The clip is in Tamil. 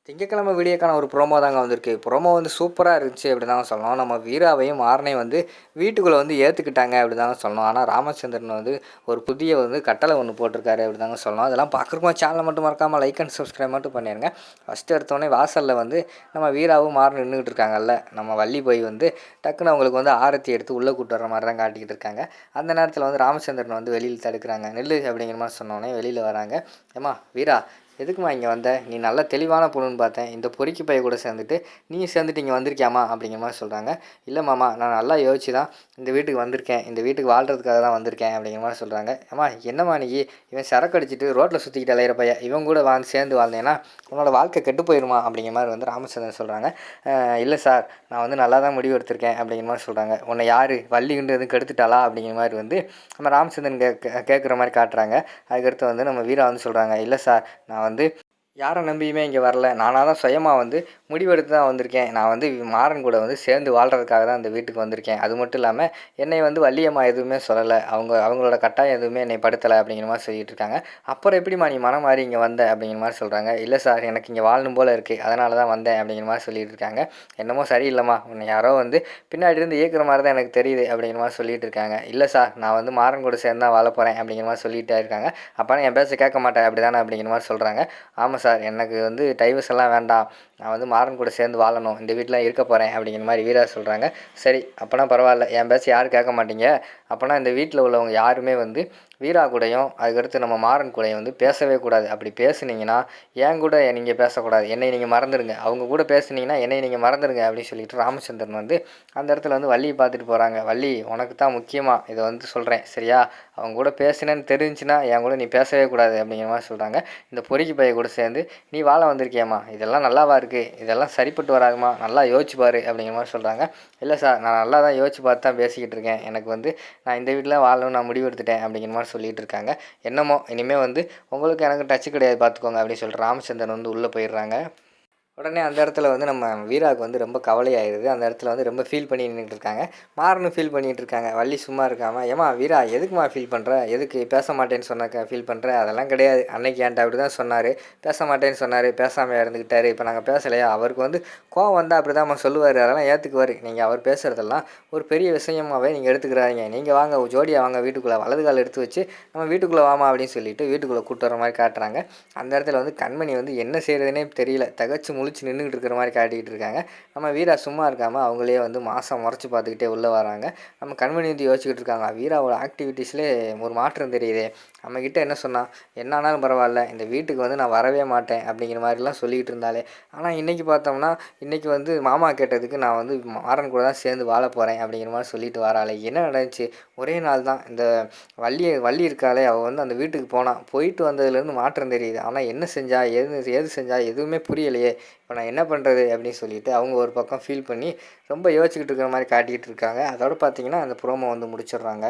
திங்கட்கிழமை வீடியோக்கான ஒரு ப்ரோமோ தாங்க வந்திருக்கு. ப்ரோமோ வந்து சூப்பரா இருந்துச்சு அப்படி தாங்க சொல்லணும். நம்ம வீராவையும் மாறனையும் வந்து வீட்டுக்குள்ள வந்து ஏத்துக்கிட்டாங்க அப்படி தாங்க சொல்லணும். ஆனா ராமச்சந்திரன் வந்து ஒரு புதிய வந்து கட்டளை ஒண்ணு போட்டிருக்காரு அப்படி தாங்க சொல்லணும். அதெல்லாம் பார்க்குறப்போ சேனலை மட்டும் மறக்காம லைக் அண்ட் சப்ஸ்கிரைப் மட்டும் பண்ணிருங்க. ஃபர்ஸ்ட் எடுத்தோடனே வாசல்ல வந்து நம்ம வீராவும் மாறனும் நின்றுட்டு இருக்காங்கல்ல. நம்ம வள்ளி போய் வந்து டக்குன்னு அவங்களுக்கு வந்து ஆரத்தி எடுத்து உள்ள கூட்டு வர மாதிரி தான் காட்டிக்கிட்டு இருக்காங்க. அந்த நேரத்தில் வந்து ராமச்சந்திரன் வந்து வெளியில் தடுக்கிறாங்க. நில்லு அப்படிங்கிற மாதிரி சொன்னோடனே வெளியில் வராங்க. ஏம்மா வீரா, எதுக்குமா இங்கே வந்த? நீ நல்ல தெளிவான பொண்ணுன்னு பார்த்தேன். இந்த பொறுக்கி பைய கூட சேர்ந்துட்டு நீயும் சேர்ந்துட்டு இங்கே வந்திருக்கியாமா அப்படிங்கிற மாதிரி சொல்கிறாங்க. இல்லை மாமா, நான் நல்லா யோசிச்சு தான் இந்த வீட்டுக்கு வந்திருக்கேன். இந்த வீட்டுக்கு வாழ்கிறதுக்காக தான் வந்திருக்கேன் அப்படிங்கிற மாதிரி சொல்கிறாங்க. ஏம்மா என்னம்மா நீ, இவன் சரக்கு அடிச்சிட்டு ரோட்டில் சுற்றிக்கிட்டு அலையிற பையன், இவன் கூட சேர்ந்து வாழ்ந்தேன்னா உன்னோட வாழ்க்கை கெட்டு போயிடுமா அப்படிங்கிற மாதிரி வந்து ராமச்சந்திரன் சொல்கிறாங்க. இல்லை சார், நான் வந்து நல்லா தான் முடிவு எடுத்திருக்கேன் அப்படிங்கிற மாதிரி சொல்கிறாங்க. உன்னை யார் வள்ளிகிண்டு எதுவும் கெடுத்துட்டாளா அப்படிங்கிற மாதிரி வந்து நம்ம ராமச்சந்திரன் கேட்குற மாதிரி காட்டுறாங்க. அதுக்கடுத்து வந்து நம்ம வீரா வந்து சொல்கிறாங்க. இல்லை சார், நான் வந்து யாரை நம்பியுமே இங்கே வரல. நானாக தான் சுயமாக வந்து முடிவெடுத்து தான் வந்திருக்கேன். நான் வந்து மாறன் கூட வந்து சேர்ந்து வாழ்கிறதுக்காக தான் இந்த வீட்டுக்கு வந்திருக்கேன். அது மட்டும் இல்லாமல் என்னை வந்து வள்ளியம்மா எதுவுமே சொல்லலை. அவங்களோட கட்டாயம் எதுவுமே என்னை படுத்தலை அப்படிங்கிற மாதிரி சொல்லிட்டு இருக்காங்க. அப்புறம் எப்படிம்மா நீ மனம் மாறி இங்கே வந்த அப்படிங்கிற மாதிரி சொல்கிறாங்க. இல்லை சார், எனக்கு இங்கே வாழணும் போல் இருக்குது, அதனால தான் வந்தேன் அப்படிங்கிற மாதிரி சொல்லிட்டு இருக்காங்க. என்னமோ சரியில்லைம்மா, உன்னை யாரோ வந்து பின்னாடி இருந்து இயக்குற மாதிரி தான் எனக்கு தெரியுது அப்படிங்கிற மாதிரி சொல்லிட்டு இருக்காங்க. இல்லை சார், நான் வந்து மாறன் கூட சேர்ந்து தான் வாழ போகிறேன் அப்படிங்கிற மாதிரி சொல்லிகிட்டே இருக்காங்க. அப்போ என் பேச கேட்க மாட்டேன் அப்படி தானே அப்படிங்கிற மாதிரி சொல்கிறாங்க. ஆமாம் சார், எனக்கு வந்து டைவர்ஸ் எல்லாம் வேண்டாம். நான் வந்து மாறன் கூட சேர்ந்து வாழணும், இந்த வீட்டில் இருக்க போகிறேன் அப்படிங்கிற மாதிரி வீரா சொல்கிறாங்க. சரி, அப்போனா பரவாயில்ல, என் பேச்ச யாரும் கேட்க மாட்டீங்க. அப்போனா இந்த வீட்டில் உள்ளவங்க யாருமே வந்து வீரா கூடயும் அதுக்கடுத்து நம்ம மாறன் கூடயும் வந்து பேசவே கூடாது. அப்படி பேசுனீங்கன்னா என் கூட நீங்கள் பேசக்கூடாது, என்னை நீங்கள் மறந்துடுங்க. அவங்க கூட பேசுனீங்கன்னா என்னை நீங்கள் மறந்துடுங்க அப்படின்னு சொல்லிட்டு ராமச்சந்திரன் வந்து அந்த இடத்துல வந்து வள்ளியை பார்த்துட்டு போகிறாங்க. வள்ளி, உனக்கு தான் முக்கியமாக இதை வந்து சொல்கிறேன், சரியா? அவங்க கூட பேசினேன்னு தெரிஞ்சுன்னா என் கூட நீ பேசவே கூடாது அப்படிங்கிற மாதிரி சொல்கிறாங்க. இந்த பொறுக்கி பைய கூட சேர்ந்து நீ வாழ வந்திருக்கியம்மா, இதெல்லாம் நல்லாவா இருக்குது? இதெல்லாம் சரிப்பட்டு வராதுமா, நல்லா யோசிச்சு பாரு அப்படிங்கிற மாதிரி சொல்கிறாங்க. இல்லை சார், நான் நல்லா தான் யோசிச்சு பார்த்து தான் பேசிக்கிட்டு இருக்கேன். எனக்கு வந்து நான் இந்த வீட்டில் வாழணும்னு நான் முடிவெடுத்துட்டேன் அப்படிங்கிற மாதிரி சொல்லிகிட்டு இருக்காங்க. என்னமோ இனிமேல் வந்து உங்களுக்கு எனக்கு டச்சு கிடையாது பார்த்துக்கோங்க அப்படின்னு சொல்லிட்டு ராமச்சந்திரன் வந்து உள்ளே போயிடுறாங்க. உடனே அந்த இடத்துல வந்து நம்ம வீராவுக்கு வந்து ரொம்ப கவலையாயிடுது. அந்த இடத்துல வந்து ரொம்ப ஃபீல் பண்ணி நின்றுட்டு இருக்காங்க. மாறனும் ஃபீல் பண்ணிகிட்டு இருக்காங்க. வள்ளி சும்மா இருக்காமல், ஏம்மா வீரா, எதுக்குமா ஃபீல் பண்ணுற? எதுக்கு பேச மாட்டேன்னு சொன்னாக்க ஃபீல் பண்ணுற? அதெல்லாம் கிடையாது. அன்னைக்கு என்கிட்ட அப்படி தான் சொன்னார், பேச மாட்டேன்னு சொன்னார், பேசாமல் இருந்துக்கிட்டாரு. இப்போ நாங்கள் பேசலையா? அவருக்கு வந்து கோவம் வந்தால் அப்படி தான் சொல்லுவார், அதெல்லாம் ஏற்றுக்குவார். நீங்கள் அவர் பேசுகிறதெல்லாம் ஒரு பெரிய விஷயமாகவே நீங்கள் எடுத்துக்கிறாங்க. நீங்கள் வாங்க, ஜோடியாக வாங்க வீட்டுக்குள்ளே, வலது கால் எடுத்து வச்சு நம்ம வீட்டுக்குள்ளே வாமா அப்படின்னு சொல்லிட்டு வீட்டுக்குள்ளே கூட்டு வர மாதிரி காட்டுறாங்க. அந்த இடத்துல வந்து கண்மணி வந்து என்ன செய்கிறதுனே தெரியல, தகச்சு முழிச்சு நின்றுக்கிட்டு இருக்கிற மாதிரி காட்டிக்கிட்டு இருக்காங்க. நம்ம வீரா சும்மா இருக்காமல் அவங்களே வந்து மாதம் முறைச்சி பார்த்துக்கிட்டே உள்ளே வராங்க. நம்ம கண்மணி வந்து யோசிச்சுக்கிட்டு இருக்காங்க. வீராவோட ஆக்டிவிட்டீஸ்லேயே ஒரு மாற்றம் தெரியுது. நம்மக்கிட்ட என்ன சொன்னால், என்ன ஆனாலும் பரவாயில்ல, இந்த வீட்டுக்கு வந்து நான் வரவே மாட்டேன் அப்படிங்கிற மாதிரிலாம் சொல்லிக்கிட்டு இருந்தாலே, ஆனால் இன்றைக்கி பார்த்தோம்னா இன்றைக்கி வந்து மாமா கேட்டதுக்கு நான் வந்து மாறன் கூட தான் சேர்ந்து வாழ போகிறேன் அப்படிங்கிற மாதிரி சொல்லிட்டு வராளே. என்ன நடந்துச்சு? ஒரே நாள் தான் இந்த வள்ளி இருக்காளே, அவள் வந்து அந்த வீட்டுக்கு போயிட்டு வந்ததுலேருந்து மாற்றம் தெரியுது. ஆனால் என்ன செஞ்சா, ஏது செஞ்சா எதுவுமே புரியலையே. இப்போ நான் என்ன பண்ணுறது அப்படின்னு சொல்லிட்டு அவங்க ஒரு பக்கம் ஃபீல் பண்ணி ரொம்ப யோசிச்சுக்கிட்டு இருக்கிற மாதிரி காட்டிக்கிட்டு இருக்காங்க. அதோடு பார்த்தீங்கன்னா அந்த ப்ரோமோ வந்து முடிச்சிடுறாங்க.